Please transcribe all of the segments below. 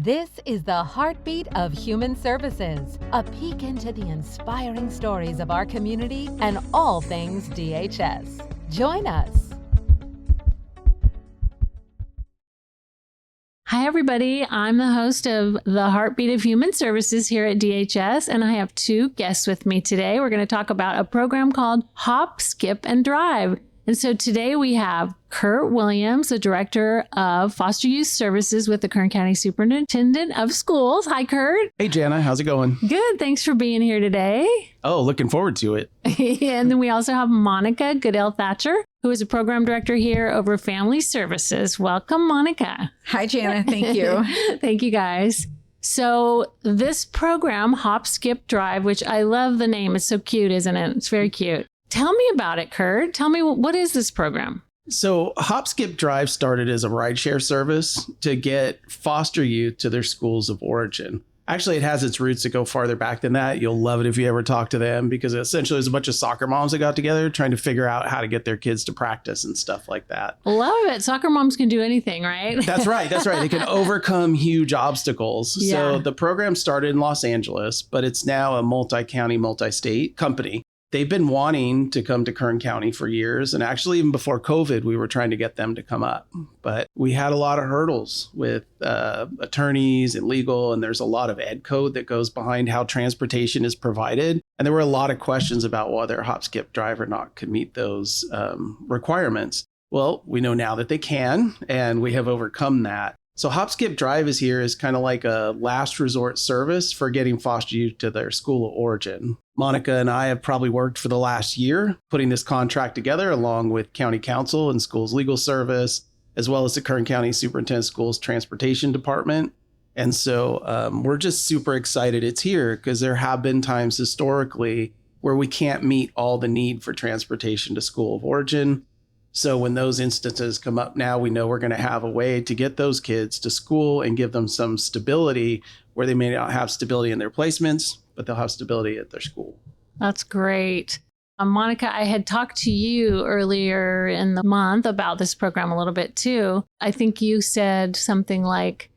This is the heartbeat of human services, a peek into the inspiring stories of our community and all things DHS. Join us. Hi, everybody. I'm the host of the Heartbeat of Human Services here at DHS, and I have two guests with me today. We're going to talk about a program called Hop, Skip, and Drive. And so today we have Curt Willliams, the Director of Foster Youth Services with the Kern County Superintendent of Schools. Hi, Curt. Hey, Jana. How's it going? Good. Thanks for being here today. Oh, looking forward to it. And then we also have Monica Goodell-Thatcher, who is a program director here over Family Services. Welcome, Monica. Hi, Jana. Thank you. Thank you, guys. So this program, Hop, Skip, Drive, which I love the name. It's so cute, isn't it? It's very cute. Tell me about it, Curt. Tell me, what is this program? So Hop, Skip, Drive started as a rideshare service to get foster youth to their schools of origin. Actually, it has its roots that go farther back than that. You'll love it if you ever talk to them, because essentially there's a bunch of soccer moms that got together trying to figure out how to get their kids to practice and stuff like that. Love it. Soccer moms can do anything, right? That's right. That's right. They can overcome huge obstacles. Yeah. So the program started in Los Angeles, but it's now a multi-county, multi-state company. They've been wanting to come to Kern County for years. And actually, even before COVID, we were trying to get them to come up. But we had a lot of hurdles with attorneys and legal. And there's a lot of ed code that goes behind how transportation is provided. And there were a lot of questions about whether Hop, Skip, Drive or not could meet those requirements. Well, we know now that they can, and we have overcome that. So Hop, Skip, Drive is here as kind of like a last resort service for getting foster youth to their school of origin. Monica and I have probably worked for the last year putting this contract together, along with County Council and Schools Legal Service, as well as the Kern County Superintendent Schools Transportation Department. And so we're just super excited it's here, because there have been times historically where we can't meet all the need for transportation to school of origin. So when those instances come up now, we know we're going to have a way to get those kids to school and give them some stability where they may not have stability in their placements, but they'll have stability at their school. That's great. Monica, I had talked to you earlier in the month about this program a little bit too. I think you said something like,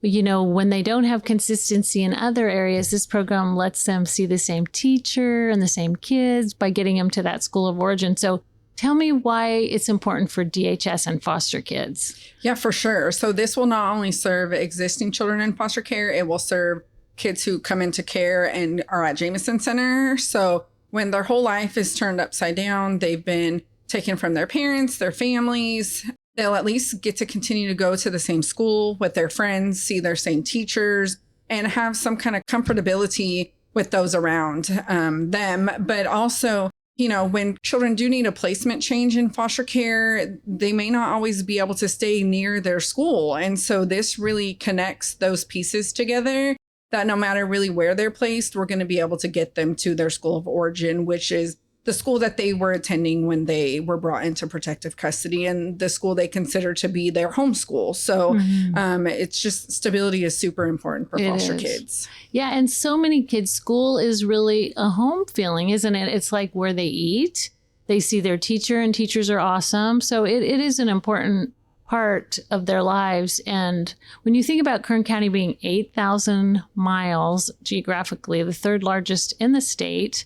you know, when they don't have consistency in other areas, this program lets them see the same teacher and the same kids by getting them to that school of origin. So tell me why it's important for DHS and foster kids. Yeah, for sure. So this will not only serve existing children in foster care, it will serve kids who come into care and are at Jameson Center. So when their whole life is turned upside down, they've been taken from their parents, their families, they'll at least get to continue to go to the same school with their friends, see their same teachers, and have some kind of comfortability with those around them. But also, you know, when children do need a placement change in foster care, they may not always be able to stay near their school. And so this really connects those pieces together, that no matter really where they're placed, we're going to be able to get them to their school of origin, which is the school that they were attending when they were brought into protective custody, and the school they consider to be their home school. So it's just, stability is super important for foster kids. Yeah. And so many kids, school is really a home feeling, isn't it? It's like where they eat, they see their teacher, and teachers are awesome. So it is an important part of their lives. And when you think about Kern County being 8,000 miles geographically, the third largest in the state,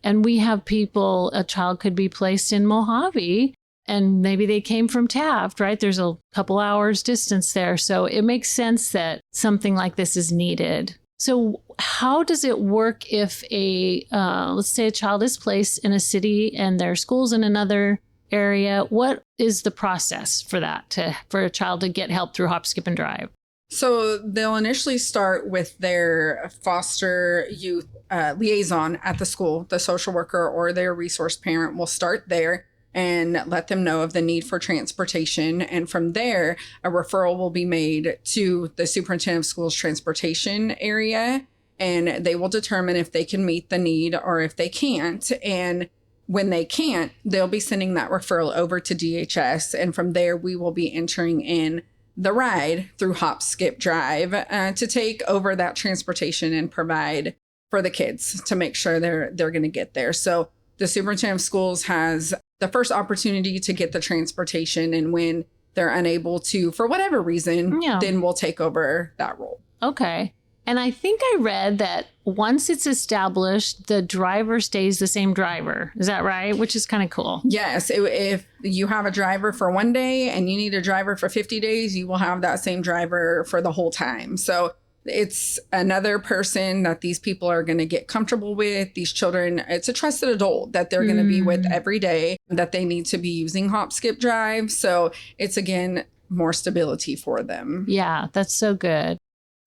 and we have people, a child could be placed in Mojave, and maybe they came from Taft, right? There's a couple hours distance there. So it makes sense that something like this is needed. So how does it work if let's say a child is placed in a city and their school's in another area? What is the process for that, for a child to get help through Hop, Skip, and Drive? So they'll initially start with their foster youth liaison at the school. The social worker or their resource parent will start there and let them know of the need for transportation. And from there, a referral will be made to the superintendent of schools transportation area, and they will determine if they can meet the need or if they can't. And when they can't, they'll be sending that referral over to DHS. And from there, we will be entering in the ride through Hop, Skip, Drive to take over that transportation and provide for the kids to make sure they're going to get there. So the superintendent of schools has the first opportunity to get the transportation, and when they're unable to, for whatever reason, then we'll take over that role. Okay. And I think I read that once it's established, the driver stays the same driver. Is that right? Which is kind of cool. Yes. If you have a driver for one day and you need a driver for 50 days, you will have that same driver for the whole time. So it's another person that these people are going to get comfortable with. These children, it's a trusted adult that they're going to be with every day, that they need to be using HopSkipDrive. So it's, again, more stability for them. Yeah, that's so good.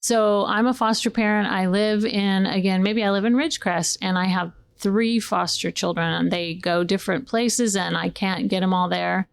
So I'm a foster parent. I live in, again, maybe I live in Ridgecrest, and I have 3 foster children, and they go different places, and I can't get them all there.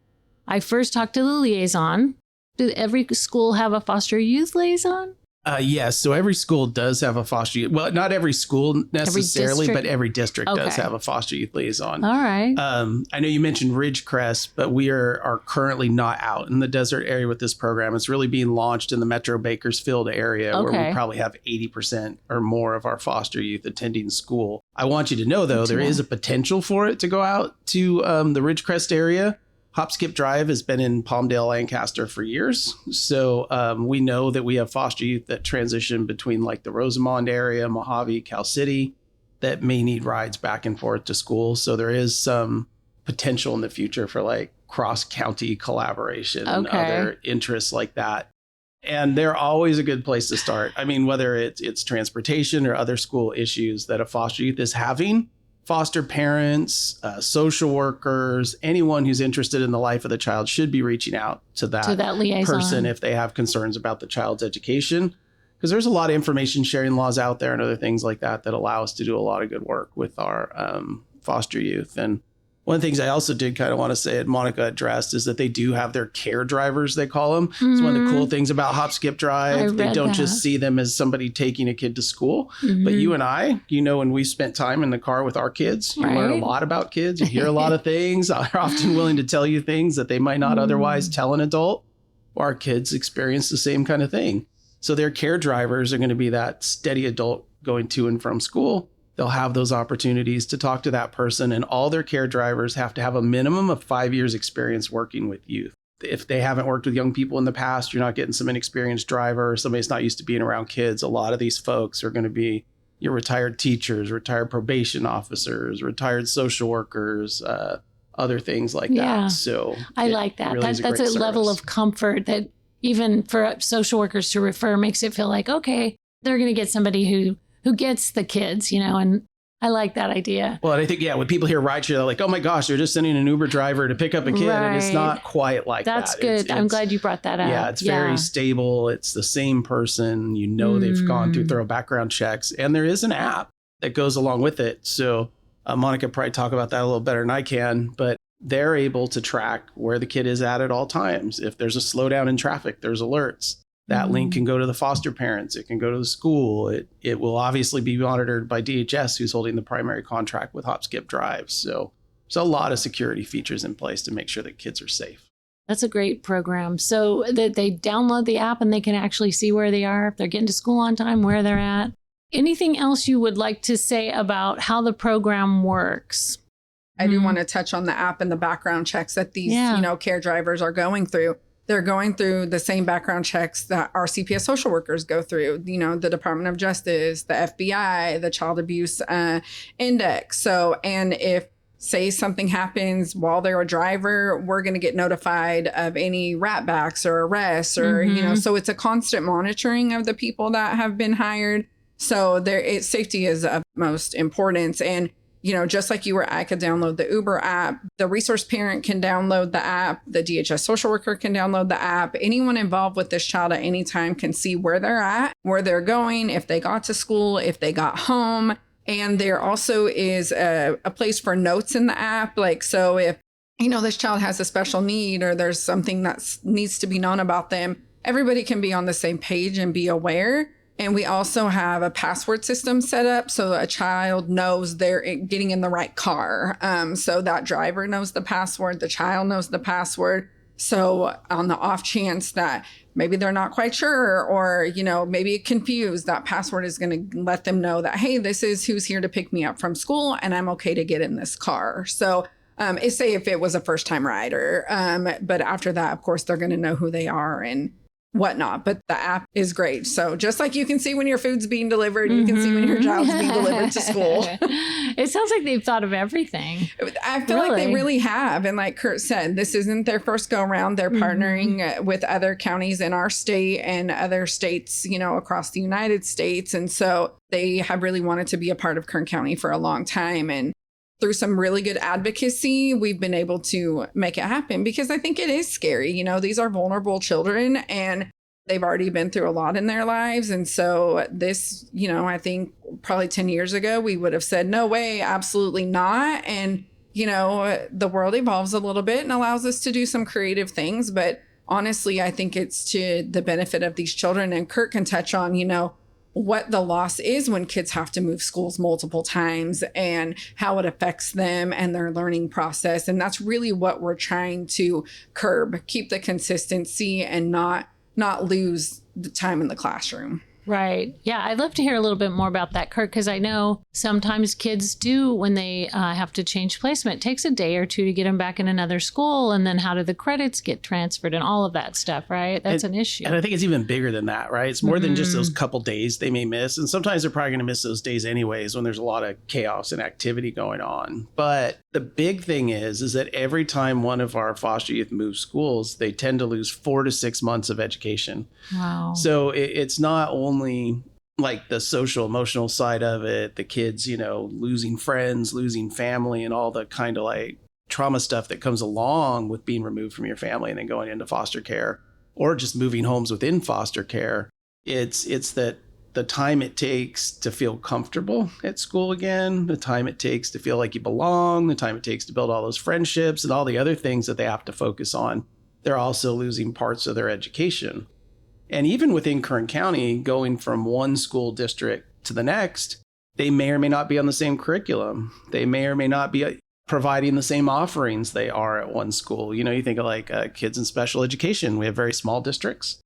I first talked to the liaison. Does every school have a foster youth liaison? Yes. So every school does have a foster youth. Well, not every school necessarily, but every district does have a foster youth liaison. All right. I know you mentioned Ridgecrest, but we are currently not out in the desert area with this program. It's really being launched in the Metro Bakersfield area, where we probably have 80% or more of our foster youth attending school. I want you to know, though, there is a potential for it to go out to the Ridgecrest area. HopSkipDrive has been in Palmdale, Lancaster for years. So we know that we have foster youth that transition between like the Rosamond area, Mojave, Cal City, that may need rides back and forth to school. So there is some potential in the future for like cross-county collaboration and other interests like that. And they're always a good place to start. I mean, whether it's transportation or other school issues that a foster youth is having, foster parents, social workers, anyone who's interested in the life of the child should be reaching out to that liaison person if they have concerns about the child's education. Because there's a lot of information sharing laws out there and other things like that that allow us to do a lot of good work with our foster youth. And one of the things I also did kind of want to say, and Monica addressed, is that they do have their care drivers, they call them. It's one of the cool things about HopSkipDrive. They don't just see them as somebody taking a kid to school, but you and I, when we spent time in the car with our kids, you learn a lot about kids. You hear a lot of things. They're often willing to tell you things that they might not otherwise tell an adult. Our kids experience the same kind of thing. So their care drivers are going to be that steady adult going to and from school. They'll have those opportunities to talk to that person, and all their care drivers have to have a minimum of 5 years experience working with youth. If they haven't worked with young people in the past, you're not getting some inexperienced driver or somebody that's not used to being around kids. A lot of these folks are going to be your retired teachers, retired probation officers, retired social workers, other things like that. So I like that. Really That's a level of comfort that even for social workers to refer makes it feel like, okay, they're going to get somebody who gets the kids, and I like that idea. Well, and I think, when people hear rideshare, they're like, oh my gosh, they're just sending an Uber driver to pick up a kid. And it's not quite like that. That's good. I'm glad you brought that up. Yeah, it's very stable. It's the same person. They've gone through thorough background checks. And there is an app that goes along with it. So Monica probably talk about that a little better than I can. But they're able to track where the kid is at all times. If there's a slowdown in traffic, there's alerts. That link can go to the foster parents. It can go to the school. It will obviously be monitored by DHS, who's holding the primary contract with HopSkipDrive. So there's a lot of security features in place to make sure that kids are safe. That's a great program. So that they download the app and they can actually see where they are, if they're getting to school on time, where they're at. Anything else you would like to say about how the program works? I do want to touch on the app and the background checks that these, care drivers are going through. They're going through the same background checks that our CPS social workers go through, the Department of Justice, the FBI, the Child Abuse Index. So, and if, say, something happens while they're a driver, we're going to get notified of any rat backs or arrests or, so it's a constant monitoring of the people that have been hired. So safety is of most importance. And just like you or I could download the Uber app, the resource parent can download the app, the DHS social worker can download the app. Anyone involved with this child at any time can see where they're at, where they're going, if they got to school, if they got home. And there also is a place for notes in the app. Like, so if, this child has a special need or there's something that needs to be known about them, everybody can be on the same page and be aware. And we also have a password system set up so a child knows they're getting in the right car. So that driver knows the password, the child knows the password. So on the off chance that maybe they're not quite sure or, maybe confused, that password is going to let them know that, hey, this is who's here to pick me up from school and I'm okay to get in this car. So say if it was a first time rider, but after that, of course, they're going to know who they are and whatnot, but the app is great. So just like you can see when your food's being delivered, you can see when your child's being delivered to school. It sounds like they've thought of everything. I feel like they really have. And like Curt said, this isn't their first go around. They're partnering with other counties in our state and other states, across the United States. And so they have really wanted to be a part of Kern County for a long time. And through some really good advocacy, we've been able to make it happen, because I think it is scary. These are vulnerable children and they've already been through a lot in their lives. And so this, I think probably 10 years ago, we would have said, no way, absolutely not. And, the world evolves a little bit and allows us to do some creative things. But honestly, I think it's to the benefit of these children. And Curt can touch on, what the loss is when kids have to move schools multiple times and how it affects them and their learning process. And that's really what we're trying to curb, keep the consistency and not lose the time in the classroom. Right. Yeah, I'd love to hear a little bit more about that, Curt, because I know sometimes kids do, when they have to change placement, it takes a day or two to get them back in another school. And then how do the credits get transferred and all of that stuff, right? That's an issue. And I think it's even bigger than that, right? It's more than just those couple days they may miss. And sometimes they're probably going to miss those days anyways when there's a lot of chaos and activity going on. But the big thing is that every time one of our foster youth moves schools, they tend to lose 4 to 6 months of education. Wow. So it's not only like the social emotional side of it, the kids, losing friends, losing family, and all the kind of like trauma stuff that comes along with being removed from your family and then going into foster care or just moving homes within foster care. It's that the time it takes to feel comfortable at school again, the time it takes to feel like you belong, the time it takes to build all those friendships and all the other things that they have to focus on. They're also losing parts of their education. And even within Kern County, going from one school district to the next, they may or may not be on the same curriculum. They may or may not be providing the same offerings they are at one school. You think of like kids in special education. We have very small districts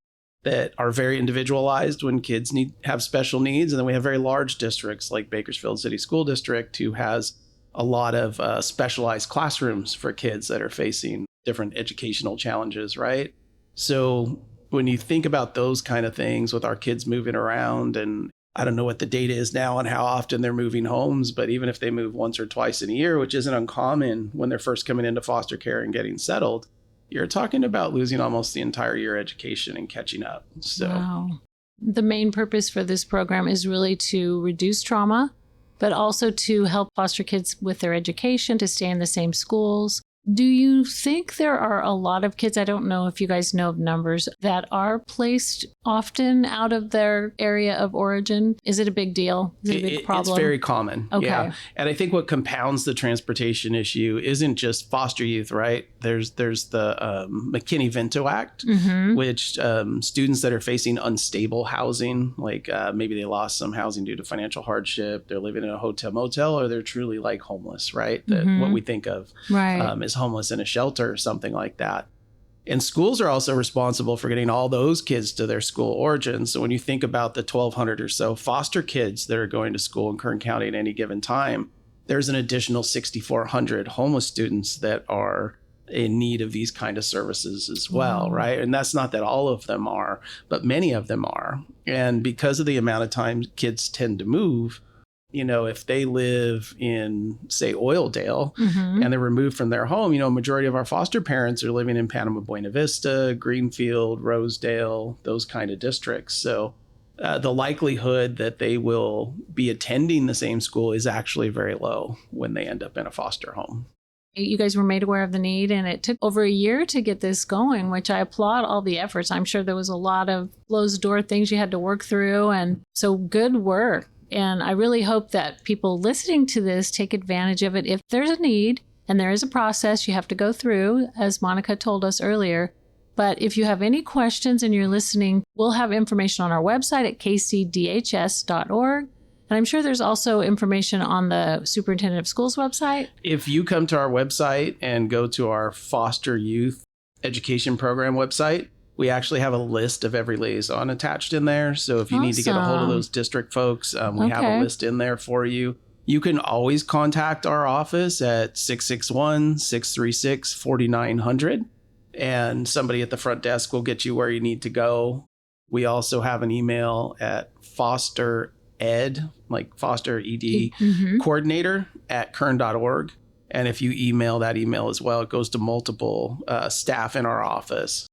that are very individualized when kids have special needs. And then we have very large districts like Bakersfield City School District, who has a lot of specialized classrooms for kids that are facing different educational challenges, right? So when you think about those kind of things with our kids moving around, and I don't know what the data is now on how often they're moving homes, but even if they move once or twice in a year, which isn't uncommon when they're first coming into foster care and getting settled, you're talking about losing almost the entire year education and catching up. So wow. The main purpose for this program is really to reduce trauma, but also to help foster kids with their education, to stay in the same schools. Do you think there are a lot of kids, I don't know if you guys know of numbers, that are placed often out of their area of origin? Is it a big deal? Is it a big problem? It's very common. Okay. Yeah. And I think what compounds the transportation issue isn't just foster youth, right? There's the McKinney-Vento Act, which students that are facing unstable housing, like maybe they lost some housing due to financial hardship, they're living in a hotel motel, or they're truly like homeless, right? What we think of as homeless in a shelter or something like that. And schools are also responsible for getting all those kids to their school origins. So when you think about the 1,200 or so foster kids that are going to school in Kern County at any given time, there's an additional 6,400 homeless students that are in need of these kind of services as well, right? And that's not that all of them are, but many of them are. And because of the amount of time kids tend to move, if they live in, say, Oildale and they're removed from their home, a majority of our foster parents are living in Panama Buena Vista, Greenfield, Rosedale, those kind of districts. So the likelihood that they will be attending the same school is actually very low when they end up in a foster home. You guys were made aware of the need, and it took over a year to get this going, which I applaud all the efforts. I'm sure there was a lot of closed door things you had to work through, and so good work. And I really hope that people listening to this take advantage of it. If there's a need, and there is a process you have to go through, as Monica told us earlier. But if you have any questions and you're listening, we'll have information on our website at kcdhs.org. And I'm sure there's also information on the Superintendent of Schools website. If you come to our website and go to our foster youth education program website, we actually have a list of every liaison attached in there. So if you need to get a hold of those district folks, we have a list in there for you. You can always contact our office at 661-636-4900. and somebody at the front desk will get you where you need to go. We also have an email at foster ed, like foster ed coordinator at kern.org. And if you email that email as well, it goes to multiple staff in our office.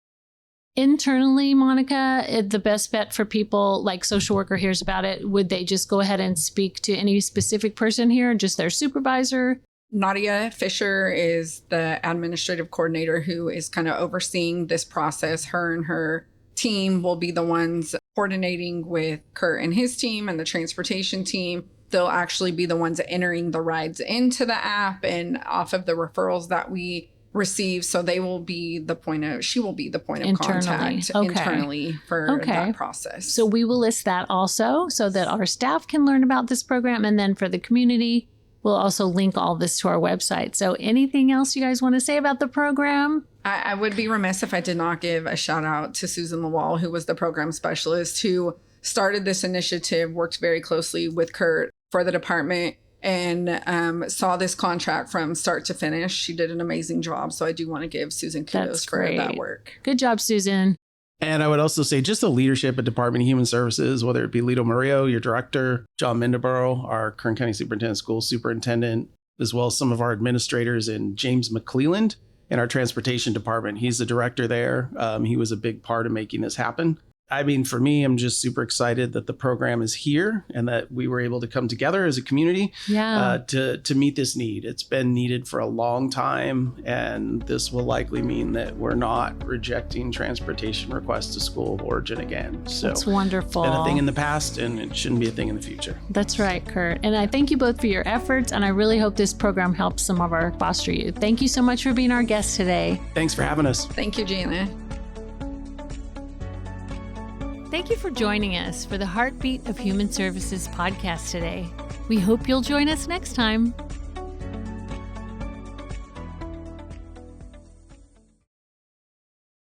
Internally, Monica, the best bet for people like social worker hears about it, would they just go ahead and speak to any specific person here, just their supervisor? Nadia Fisher is the administrative coordinator who is kind of overseeing this process. Her and her team will be the ones coordinating with Curt and his team and the transportation team. They'll actually be the ones entering the rides into the app and off of the referrals that we receive. So she will be the point of contact internally for that process. So we will list that also so that our staff can learn about this program. And then for the community, we'll also link all this to our website. So anything else you guys want to say about the program? I would be remiss if I did not give a shout out to Susan Lawal, who was the program specialist who started this initiative, worked very closely with Curt for the department, and saw this contract from start to finish. She did an amazing job. So I do want to give Susan kudos for that work. Good job, Susan. And I would also say just the leadership at Department of Human Services, whether it be Lito Murillo, your director, John Mindeborough, our Kern County Superintendent, School Superintendent, as well as some of our administrators, and James McClelland in our Transportation Department. He's the director there. He was a big part of making this happen. I mean, for me, I'm just super excited that the program is here and that we were able to come together as a community to meet this need. It's been needed for a long time, and this will likely mean that we're not rejecting transportation requests to school of origin again. So that's wonderful. It's been a thing in the past, and it shouldn't be a thing in the future. That's right, Curt. And I thank you both for your efforts, and I really hope this program helps some of our foster youth. Thank you so much for being our guest today. Thanks for having us. Thank you, Jana. Thank you for joining us for the Heartbeat of Human Services podcast today. We hope you'll join us next time.